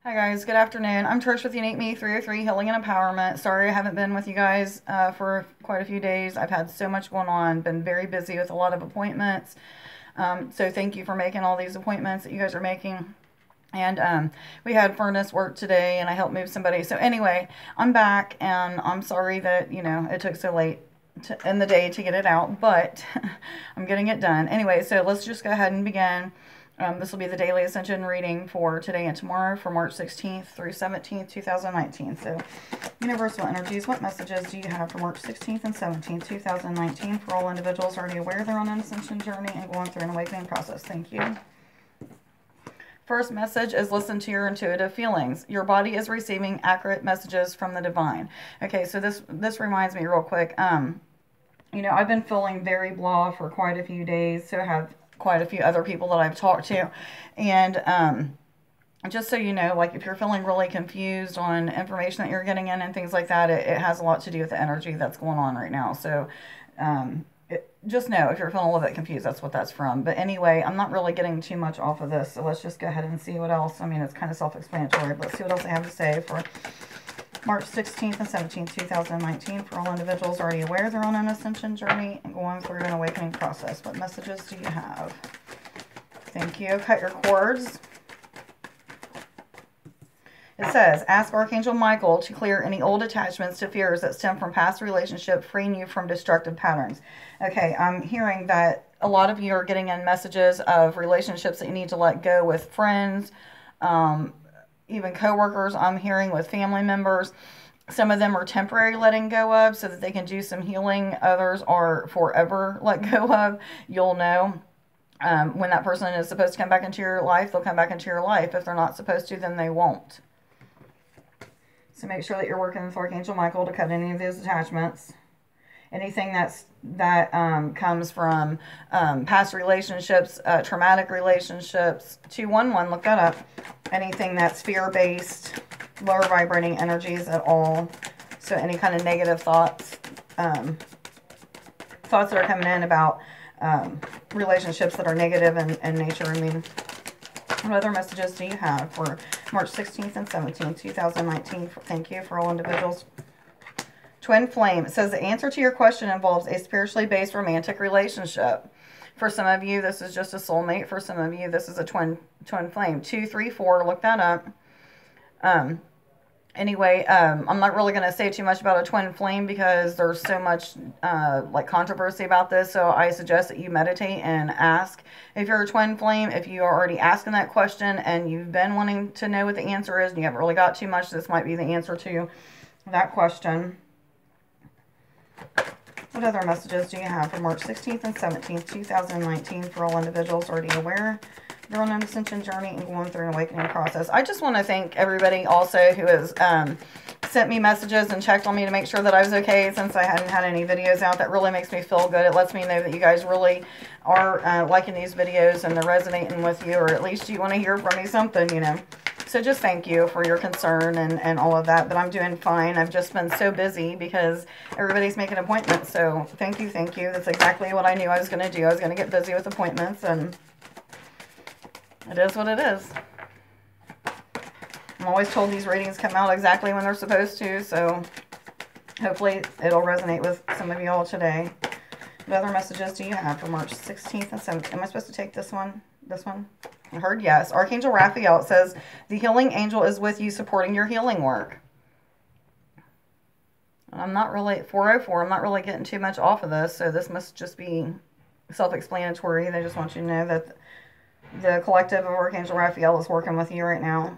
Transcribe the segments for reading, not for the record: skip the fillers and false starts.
Hi guys, good afternoon. I'm Trish with Unique Me 303 Healing and Empowerment. Sorry I haven't been with you guys for quite a few days. I've had so much going on, been very busy with a lot of appointments. So thank you for making all these appointments that you guys are making. And we had furnace work today and I helped move somebody. So anyway, I'm back and I'm sorry that, it took so late in the day to get it out, but I'm getting it done. Anyway, so let's just go ahead and begin. This will be the daily Ascension reading for today and tomorrow for March 16th through 17th, 2019. So, Universal Energies, what messages do you have for March 16th and 17th, 2019 for all individuals already aware they're on an Ascension journey and going through an awakening process? Thank you. First message is listen to your intuitive feelings. Your body is receiving accurate messages from the divine. Okay, so this reminds me real quick. I've been feeling very blah for quite a few days, so have quite a few other people that I've talked to. And just so you know, like if you're feeling really confused on information that you're getting in and things like that, it has a lot to do with the energy that's going on right now. So just know if you're feeling a little bit confused, that's what that's from. But anyway, I'm not really getting too much off of this, so let's just go ahead and see what else. I mean, it's kind of self-explanatory, but let's see what else I have to say for March 16th and 17th, 2019 for all individuals already aware they're on an Ascension journey and going through an awakening process. What messages do you have? Thank you. Cut your cords. It says, ask Archangel Michael to clear any old attachments to fears that stem from past relationships, freeing you from destructive patterns. Okay, I'm hearing that a lot of you are getting in messages of relationships that you need to let go with friends, even coworkers. I'm hearing with family members. Some of them are temporary letting go of so that they can do some healing. Others are forever let go of. You'll know when that person is supposed to come back into your life, they'll come back into your life. If they're not supposed to, then they won't. So make sure that you're working with Archangel Michael to cut any of those attachments. Anything that comes from past relationships, traumatic relationships. 211, look that up. Anything that's fear-based, lower vibrating energies at all. So any kind of negative thoughts, thoughts that are coming in about relationships that are negative in nature. I mean, what other messages do you have for March 16th and 17th, 2019? Thank you for all individuals. Twin flame. It says the answer to your question involves a spiritually based romantic relationship. For some of you, this is just a soulmate. For some of you, this is a twin flame. 2, 3, 4. Look that up. Anyway, I'm not really going to say too much about a twin flame because there's so much like controversy about this. So I suggest that you meditate and ask if you're a twin flame. If you are already asking that question and you've been wanting to know what the answer is and you haven't really got too much, this might be the answer to that question. What other messages do you have for March 16th and 17th, 2019 for all individuals already aware they're on an Ascension journey and going through an awakening process? I just want to thank everybody also who has sent me messages and checked on me to make sure that I was okay since I hadn't had any videos out. That really makes me feel good. It lets me know that you guys really are liking these videos and they're resonating with you, or at least you want to hear from me something, So just thank you for your concern and all of that. But I'm doing fine. I've just been so busy because everybody's making appointments. So thank you, thank you. That's exactly what I knew I was going to do. I was going to get busy with appointments, and it is what it is. I'm always told these readings come out exactly when they're supposed to. So hopefully it'll resonate with some of you all today. What other messages do you have for March 16th and 17th? Am I supposed to take this one? This one? I heard yes. Archangel Raphael, it says, the healing angel is with you supporting your healing work. I'm not really, 404, I'm not really getting too much off of this, so this must just be self-explanatory. They just want you to know that the collective of Archangel Raphael is working with you right now.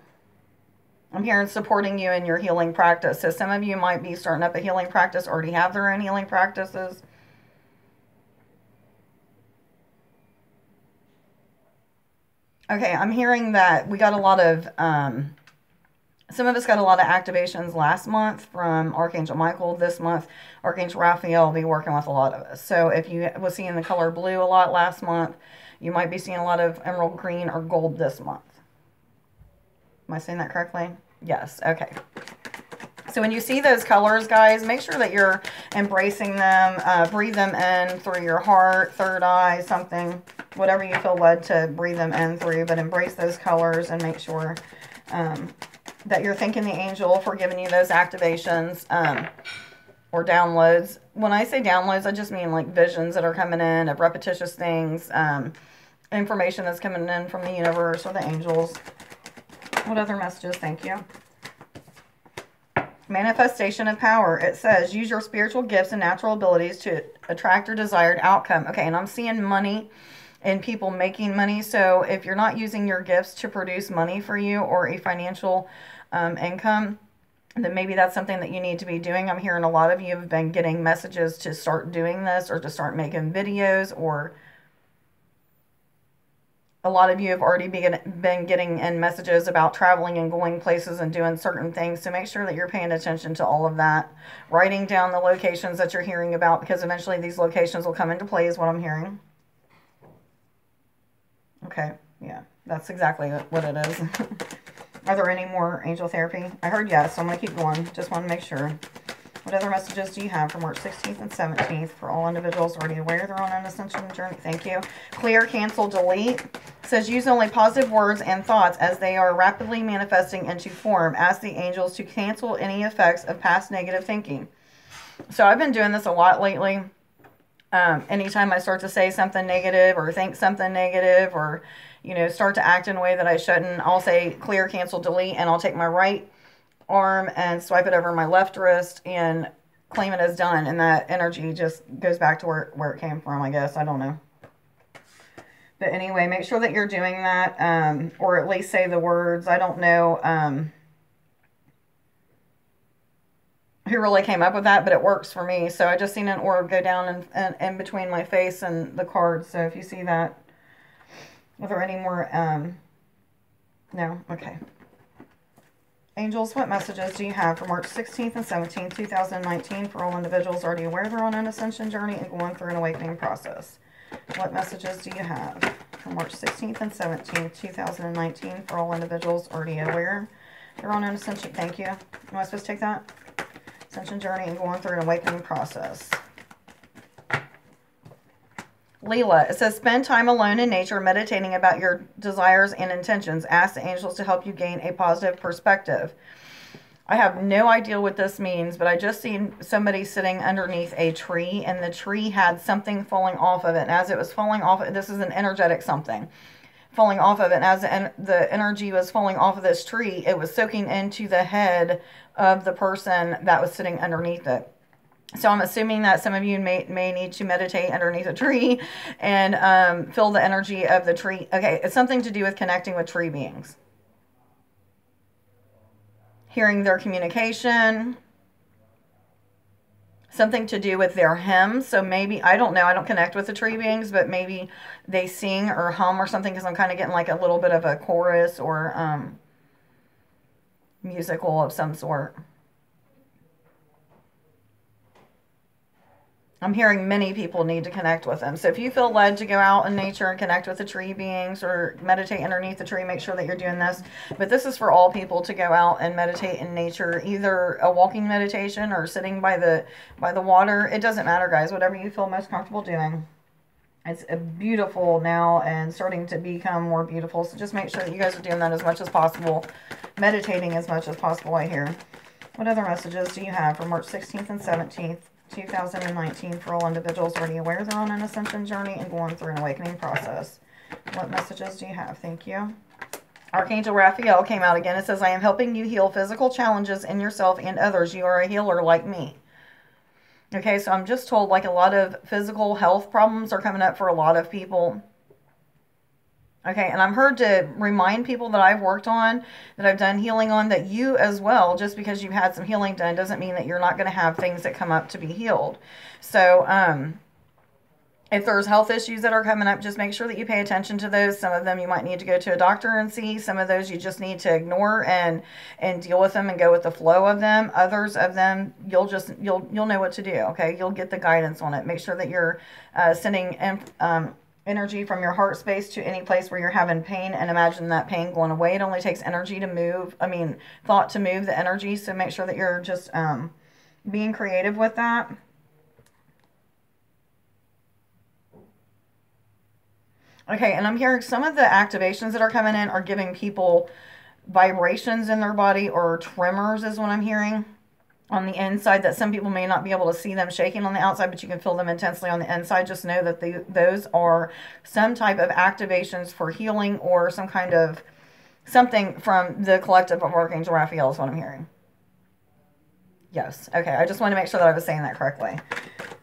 I'm hearing supporting you in your healing practice. So some of you might be starting up a healing practice, already have their own healing practices. Okay, I'm hearing that we got a lot of, some of us got a lot of activations last month from Archangel Michael. This month, Archangel Raphael will be working with a lot of us. So if you was seeing the color blue a lot last month, you might be seeing a lot of emerald green or gold this month. Am I saying that correctly? Yes, okay. So when you see those colors, guys, make sure that you're embracing them. Breathe them in through your heart, third eye, something, whatever you feel led to breathe them in through. But embrace those colors and make sure that you're thanking the angel for giving you those activations or downloads. When I say downloads, I just mean like visions that are coming in of repetitious things, information that's coming in from the universe or the angels. What other messages? Thank you. Manifestation of power. It says, use your spiritual gifts and natural abilities to attract your desired outcome. Okay, and I'm seeing money and people making money. So if you're not using your gifts to produce money for you or a financial income, then maybe that's something that you need to be doing. I'm hearing a lot of you have been getting messages to start doing this or to start making videos, or a lot of you have already been getting in messages about traveling and going places and doing certain things. So make sure that you're paying attention to all of that. Writing down the locations that you're hearing about, because eventually these locations will come into play is what I'm hearing. Okay, yeah, that's exactly what it is. Are there any more angel therapy? I heard yes, so I'm going to keep going. Just want to make sure. What other messages do you have for March 16th and 17th for all individuals already aware they're on an ascension journey? Thank you. Clear, cancel, delete. It says use only positive words and thoughts as they are rapidly manifesting into form. Ask the angels to cancel any effects of past negative thinking. So I've been doing this a lot lately. Anytime I start to say something negative or think something negative or, you know, start to act in a way that I shouldn't, I'll say clear, cancel, delete, and I'll take my right arm and swipe it over my left wrist and claim it as done, and that energy just goes back to where it came from, I guess. I don't know. But anyway, make sure that you're doing that, or at least say the words. I don't know who really came up with that, but it works for me. So I just seen an orb go down in between my face and the cards. So if you see that, are there any more? No? Okay. Angels, what messages do you have for March 16th and 17th, 2019 for all individuals already aware they're on an ascension journey and going through an awakening process? What messages do you have for March 16th and 17th, 2019 for all individuals already aware they're on an ascension? Thank you. Am I supposed to take that? Ascension journey and going through an awakening process. Leela, it says, spend time alone in nature meditating about your desires and intentions. Ask the angels to help you gain a positive perspective. I have no idea what this means, but I just seen somebody sitting underneath a tree, and the tree had something falling off of it. And as it was falling off, this is an energetic something falling off of it. And as the energy was falling off of this tree, it was soaking into the head of the person that was sitting underneath it. So I'm assuming that some of you may need to meditate underneath a tree and feel the energy of the tree. Okay, it's something to do with connecting with tree beings. Hearing their communication. Something to do with their hymns. So maybe, I don't know, I don't connect with the tree beings, but maybe they sing or hum or something, because I'm kind of getting like a little bit of a chorus or musical of some sort. I'm hearing many people need to connect with them. So if you feel led to go out in nature and connect with the tree beings or meditate underneath the tree, make sure that you're doing this. But this is for all people to go out and meditate in nature, either a walking meditation or sitting by the water. It doesn't matter, guys, whatever you feel most comfortable doing. It's beautiful now and starting to become more beautiful. So just make sure that you guys are doing that as much as possible. Meditating as much as possible, I hear. What other messages do you have for March 16th and 17th? 2019 for all individuals already aware they're on an ascension journey and going through an awakening process. What messages do you have? Thank you. Archangel Raphael came out again. It says, I am helping you heal physical challenges in yourself and others. You are a healer like me. Okay, so I'm just told like a lot of physical health problems are coming up for a lot of people. Okay, and I'm heard to remind people that I've worked on, that I've done healing on, that you as well, just because you've had some healing done, doesn't mean that you're not going to have things that come up to be healed. So, if there's health issues that are coming up, just make sure that you pay attention to those. Some of them you might need to go to a doctor and see. Some of those you just need to ignore and deal with them and go with the flow of them. Others of them, you'll know what to do, okay? You'll get the guidance on it. Make sure that you're sending energy from your heart space to any place where you're having pain, and imagine that pain going away. It only takes energy to move, thought to move the energy. So make sure that you're just being creative with that. Okay, and I'm hearing some of the activations that are coming in are giving people vibrations in their body or tremors is what I'm hearing on the inside, that some people may not be able to see them shaking on the outside, but you can feel them intensely on the inside. Just know that those are some type of activations for healing or some kind of something from the collective of Archangel Raphael is what I'm hearing. Yes. Okay. I just wanted to make sure that I was saying that correctly.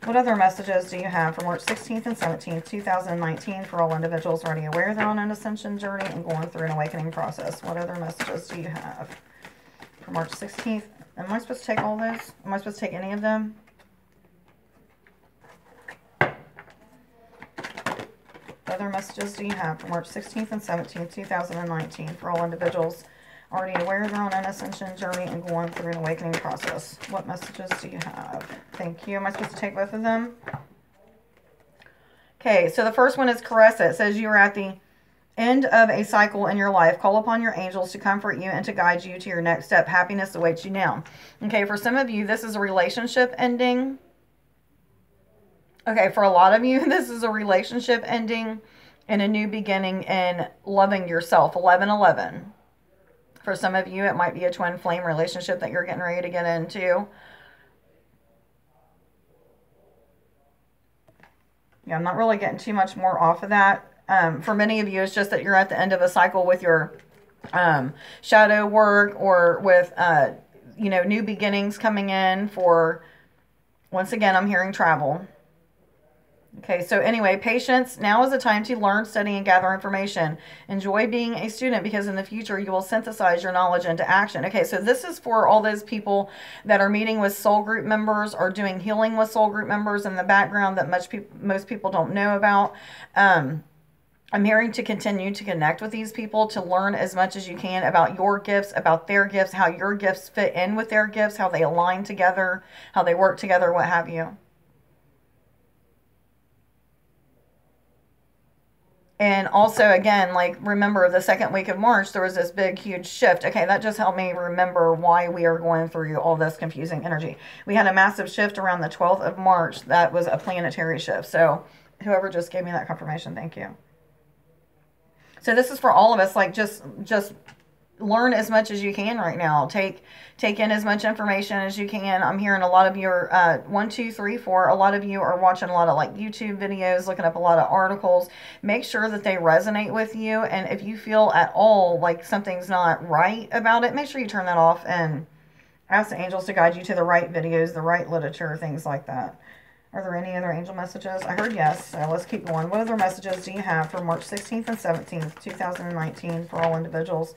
What other messages do you have for March 16th and 17th, 2019 for all individuals already aware they're on an ascension journey and going through an awakening process? What other messages do you have for March 16th? Am I supposed to take all those? Am I supposed to take any of them? What other messages do you have for March 16th and 17th, 2019 for all individuals already aware they're on an ascension journey and going through an awakening process? What messages do you have? Thank you. Am I supposed to take both of them? Okay, so the first one is caress it. It says you are at the end of a cycle in your life. Call upon your angels to comfort you and to guide you to your next step. Happiness awaits you now. Okay, for some of you, this is a relationship ending. Okay, for a lot of you, this is a relationship ending and a new beginning in loving yourself. 1111. For some of you, it might be a twin flame relationship that you're getting ready to get into. Yeah, I'm not really getting too much more off of that. For many of you, it's just that you're at the end of a cycle with your shadow work or with, you know, new beginnings coming in for, once again, I'm hearing travel. Okay, so anyway, patience. Now is the time to learn, study, and gather information. Enjoy being a student because in the future you will synthesize your knowledge into action. Okay, so this is for all those people that are meeting with soul group members or doing healing with soul group members in the background that most people don't know about. I'm hearing to continue to connect with these people, to learn as much as you can about your gifts, about their gifts, how your gifts fit in with their gifts, how they align together, how they work together, what have you. And also, again, like, remember the second week of March, there was this big, huge shift. Okay, that just helped me remember why we are going through all this confusing energy. We had a massive shift around the 12th of March. That was a planetary shift. So whoever just gave me that confirmation, thank you. So this is for all of us, like, just learn as much as you can right now. Take in as much information as you can. I'm hearing a lot of you are 1, 2, 3, 4. A lot of you are watching a lot of like YouTube videos, looking up a lot of articles. Make sure that they resonate with you. And if you feel at all like something's not right about it, make sure you turn that off and ask the angels to guide you to the right videos, the right literature, things like that. Are there any other angel messages? I heard yes, so let's keep going. What other messages do you have for March 16th and 17th, 2019 for all individuals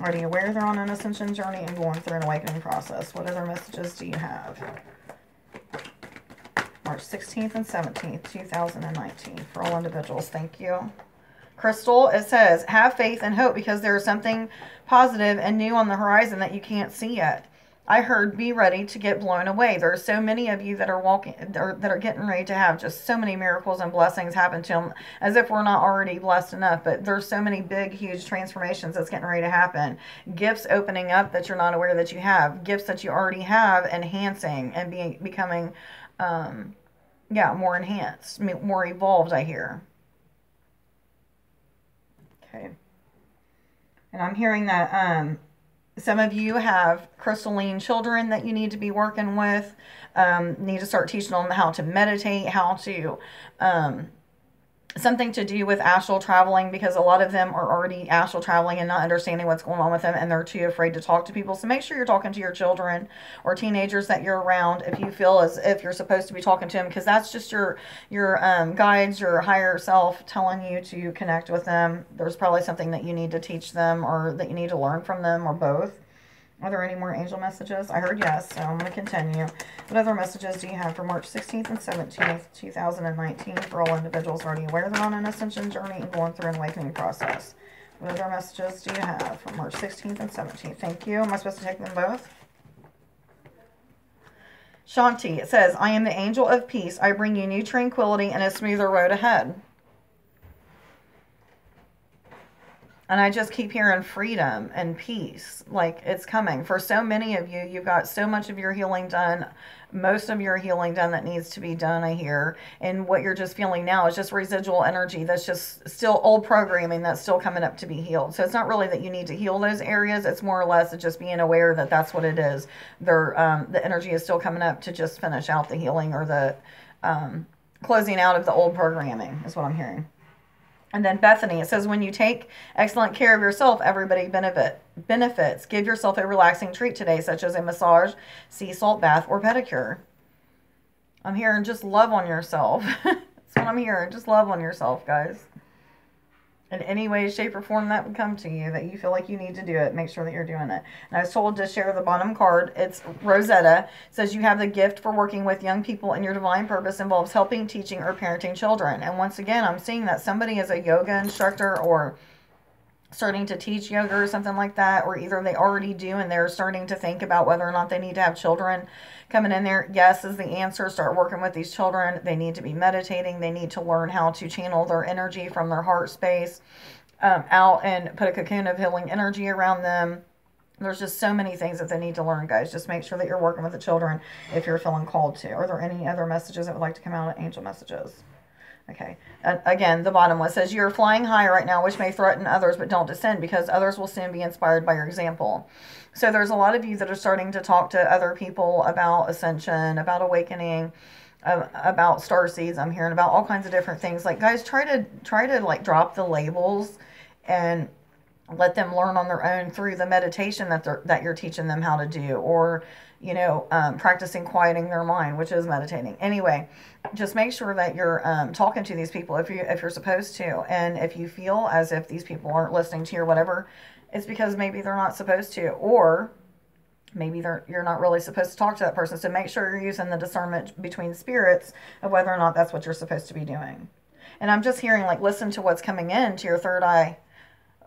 already aware they're on an ascension journey and going through an awakening process? What other messages do you have? March 16th and 17th, 2019 for all individuals. Thank you. Crystal, it says, have faith and hope because there is something positive and new on the horizon that you can't see yet. I heard be ready to get blown away. There are so many of you that are walking, that are getting ready to have just so many miracles and blessings happen to them, as if we're not already blessed enough. But there's so many big, huge transformations that's getting ready to happen. Gifts opening up that you're not aware that you have. Gifts that you already have enhancing and becoming, yeah, more enhanced, more evolved, I hear. Okay. And I'm hearing that, some of you have crystalline children that you need to be working with. Need to start teaching them how to meditate, how to, something to do with astral traveling, because a lot of them are already astral traveling and not understanding what's going on with them, and they're too afraid to talk to people. So make sure you're talking to your children or teenagers that you're around if you feel as if you're supposed to be talking to them, because that's just your guides, your higher self telling you to connect with them. There's probably something that you need to teach them or that you need to learn from them, or both. Are there any more angel messages? I heard yes, so I'm going to continue. What other messages do you have for March 16th and 17th, 2019 for all individuals already aware they're on an ascension journey and going through an awakening process? What other messages do you have for March 16th and 17th? Thank you. Am I supposed to take them both? Shanti, it says, I am the angel of peace. I bring you new tranquility and a smoother road ahead. And I just keep hearing freedom and peace. Like, it's coming. For so many of you, you've got so much of your healing done, most of your healing done that needs to be done, I hear. And what you're just feeling now is just residual energy that's just still old programming that's still coming up to be healed. So it's not really that you need to heal those areas. It's more or less just being aware that that's what it is. The energy is still coming up to just finish out the healing, or the closing out of the old programming is what I'm hearing. And then Bethany, it says, when you take excellent care of yourself, everybody benefits. Give yourself a relaxing treat today, such as a massage, sea salt bath, or pedicure. I'm hearing just love on yourself. That's what I'm hearing. Just love on yourself, guys. In any way, shape, or form that would come to you, that you feel like you need to do it, make sure that you're doing it. And I was told to share the bottom card. It's Rosetta. It says you have the gift for working with young people, and your divine purpose involves helping, teaching, or parenting children. And once again, I'm seeing that somebody is a yoga instructor, or starting to teach yoga or something like that, or either they already do and they're starting to think about whether or not they need to have children coming in there. Yes is the answer. Start working with these children. They need to be meditating. They need to learn how to channel their energy from their heart space out and put a cocoon of healing energy around them. There's just so many things that they need to learn, guys. Just make sure that you're working with the children if you're feeling called to. Are there any other messages that would like to come out of angel messages? Okay. Again, the bottom one says, you're flying high right now, which may threaten others, but don't descend, because others will soon be inspired by your example. So there's a lot of you that are starting to talk to other people about ascension, about awakening, about star seeds. I'm hearing about all kinds of different things. Like, guys, try to like drop the labels and let them learn on their own through the meditation that you're teaching them how to do, or practicing quieting their mind, which is meditating. Anyway, just make sure that you're talking to these people if you're supposed to. And if you feel as if these people aren't listening to you or whatever, it's because maybe they're not supposed to, or maybe you're not really supposed to talk to that person. So make sure you're using the discernment between spirits of whether or not that's what you're supposed to be doing. And I'm just hearing, like, listen to what's coming in to your third eye,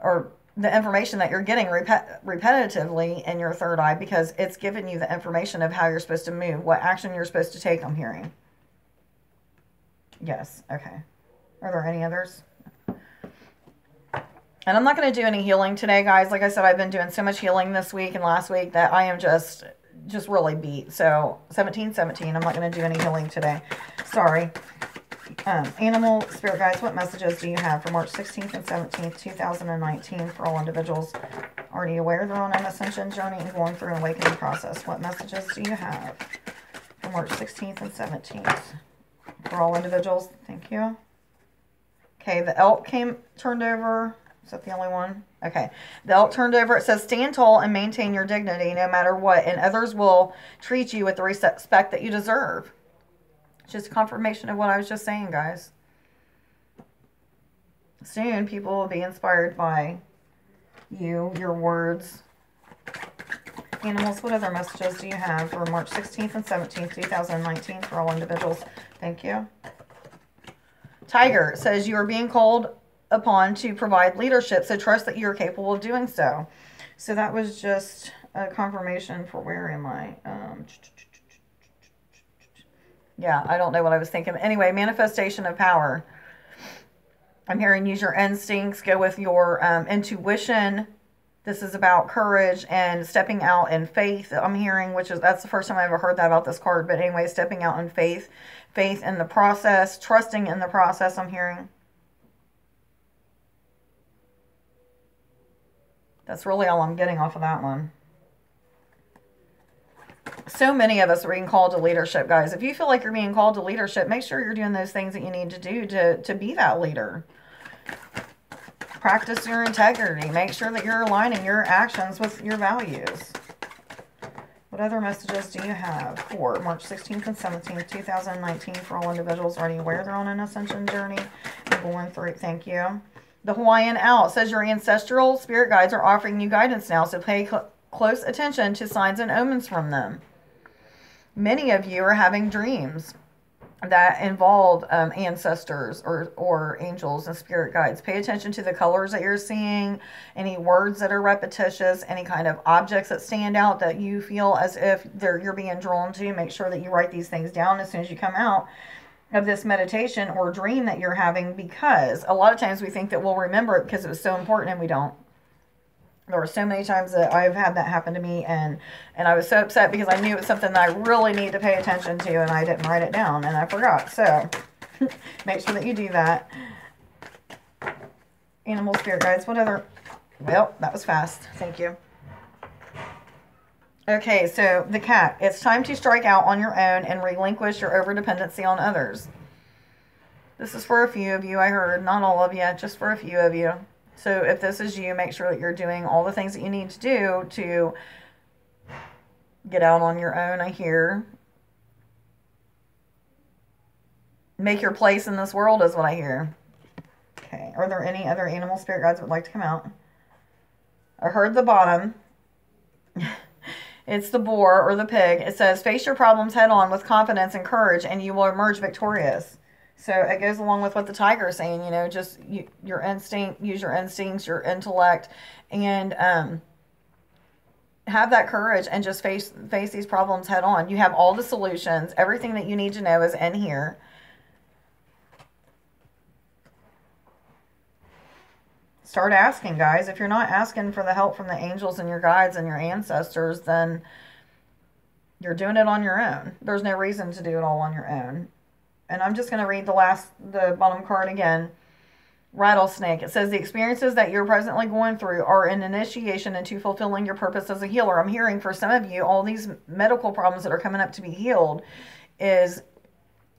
or the information that you're getting repetitively in your third eye, because it's giving you the information of how you're supposed to move, what action you're supposed to take, I'm hearing. Yes, okay. Are there any others? And I'm not going to do any healing today, guys. Like I said, I've been doing so much healing this week and last week that I am just really beat. So 1717, I'm not going to do any healing today. Sorry. Animal spirit guides, what messages do you have for March 16th and 17th, 2019 for all individuals already aware they're on an ascension journey and going through an awakening process? What messages do you have for March 16th and 17th for all individuals? Thank you. Okay, the elk turned over. Is that the only one? Okay. The elk turned over. It says, stand tall and maintain your dignity no matter what, and others will treat you with the respect that you deserve. Just confirmation of what I was just saying, guys. Soon, people will be inspired by you, your words. Animals, what other messages do you have for March 16th and 17th, 2019 for all individuals? Thank you. Tiger says, you are being called upon to provide leadership, so trust that you're capable of doing so. So that was just a confirmation for, where am I? Yeah, I don't know what I was thinking. Anyway, manifestation of power. I'm hearing use your instincts, go with your intuition. This is about courage and stepping out in faith, I'm hearing, that's the first time I ever heard that about this card. But anyway, stepping out in faith, faith in the process, trusting in the process, I'm hearing. That's really all I'm getting off of that one. So many of us are being called to leadership, guys. If you feel like you're being called to leadership, make sure you're doing those things that you need to do to be that leader. Practice your integrity. Make sure that you're aligning your actions with your values. What other messages do you have for March 16th and 17th, 2019 for all individuals already aware they're on an ascension journey and going through? Thank you. The Hawaiian Owl says your ancestral spirit guides are offering you guidance now, so pay close attention to signs and omens from them. Many of you are having dreams that involve ancestors or angels and spirit guides. Pay attention to the colors that you're seeing, any words that are repetitious, any kind of objects that stand out that you feel as if you're being drawn to. Make sure that you write these things down as soon as you come out. of this meditation or dream that you're having, because a lot of times we think that we'll remember it because it was so important, and we don't. There were so many times that I've had that happen to me, and I was so upset because I knew it was something that I really need to pay attention to, and I didn't write it down, and I forgot. So make sure that you do that. Animal spirit guides. What other? Well, that was fast. Thank you. Okay, so the cat. It's time to strike out on your own and relinquish your overdependency on others. This is for a few of you, I heard. Not all of you, just for a few of you. So if this is you, make sure that you're doing all the things that you need to do to get out on your own, I hear. Make your place in this world is what I hear. Okay, are there any other animal spirit guides that would like to come out? I heard the bottom. It's the boar or the pig. It says, face your problems head on with confidence and courage, and you will emerge victorious. So it goes along with what the tiger is saying, you know, just your instinct, use your instincts, your intellect, and have that courage and just face these problems head on. You have all the solutions. Everything that you need to know is in here. Start asking, guys. If you're not asking for the help from the angels and your guides and your ancestors, then you're doing it on your own. There's no reason to do it all on your own. And I'm just going to read the bottom card again. Rattlesnake. It says, the experiences that you're presently going through are an initiation into fulfilling your purpose as a healer. I'm hearing for some of you, all these medical problems that are coming up to be healed is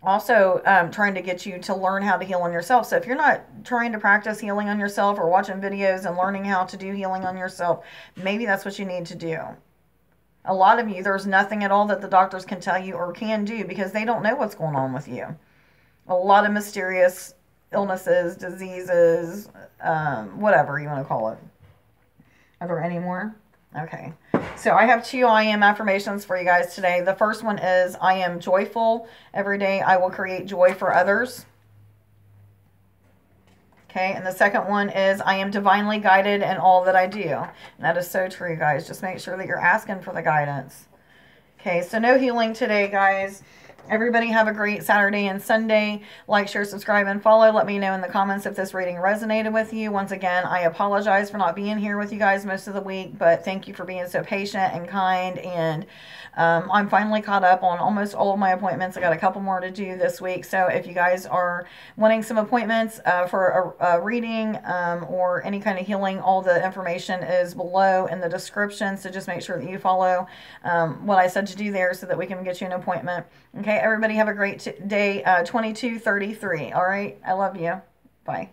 also trying to get you to learn how to heal on yourself. So if you're not trying to practice healing on yourself or watching videos and learning how to do healing on yourself, maybe that's what you need to do. A lot of you, there's nothing at all that the doctors can tell you or can do because they don't know what's going on with you. A lot of mysterious illnesses, diseases, whatever you want to call it. Are there any more? Okay. So I have 2 I am affirmations for you guys today. The first one is, I am joyful. Every day I will create joy for others. Okay, and the second one is, I am divinely guided in all that I do. And that is so true, guys. Just make sure that you're asking for the guidance. Okay, so no healing today, guys. Everybody have a great Saturday and Sunday. Like, share, subscribe, and follow. Let me know in the comments if this reading resonated with you. Once again, I apologize for not being here with you guys most of the week, but thank you for being so patient and kind. And I'm finally caught up on almost all of my appointments. I got a couple more to do this week. So if you guys are wanting some appointments for a reading or any kind of healing, all the information is below in the description. So just make sure that you follow what I said to do there so that we can get you an appointment. Okay, everybody have a great day. 2233. All right, I love you. Bye.